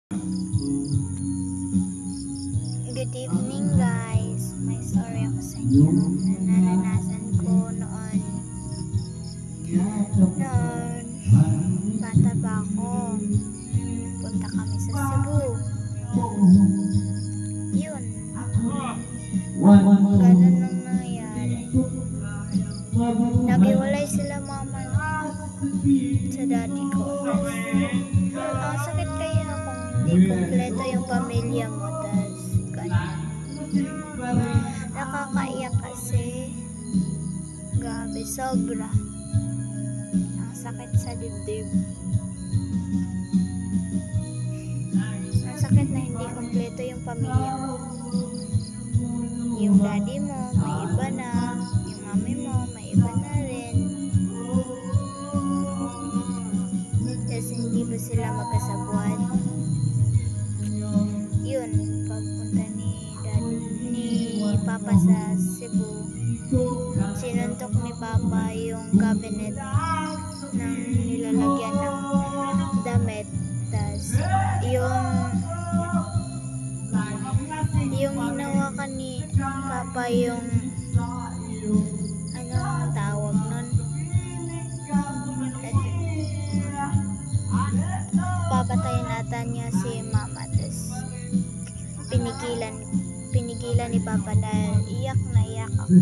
Good evening guys. May story ako sa inyo na naranasan ko noon bata pa ako. Punta kami sa Cebu. Yun. Ganun ang nangyari. Naghiwalay sila mama sa daddy ko. Ang sakit kaya kung hindi kompleto yung pamilya mo. Nakakaiyak kasi grabe, sobra ang sakit sa dibdib. Ang sakit na hindi kompleto yung pamilya mo. Yung daddy mo may iba na, yung mami mo may iba na rin, kasi hindi ba sila magkasabuan. Yun, pagpunta ni Papa sa Cebu, sinuntok ni Papa yung cabinet ng nilalagyan ng damit. Tas yung hinawakan ni Papa yung anong tawag nun, papatayin ata niya si Mama. Tas pinigilan ni Papa dahil iyak na iyak ako.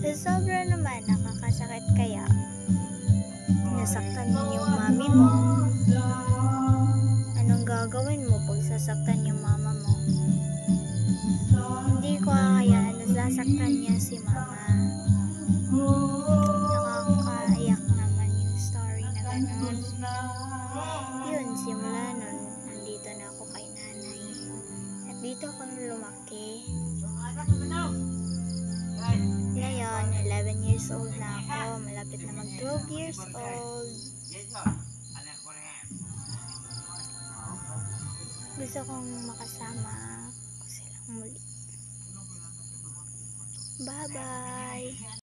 So, sobra naman nakakasakit. Kaya nasaktan yung mami mo. Anong gagawin mo pag sasaktan yung mama mo? Hindi ko kaya nasasaktan niya si mama. Nakakaiyak naman yung story na gano'n. Yun, simula nun nandito na ako kay nanay. At dito ako lumaki. Ngayon, 11 years old na ako. Malapit na mag 12 years old. Gusto kong makasama ko silang muli. Bye-bye!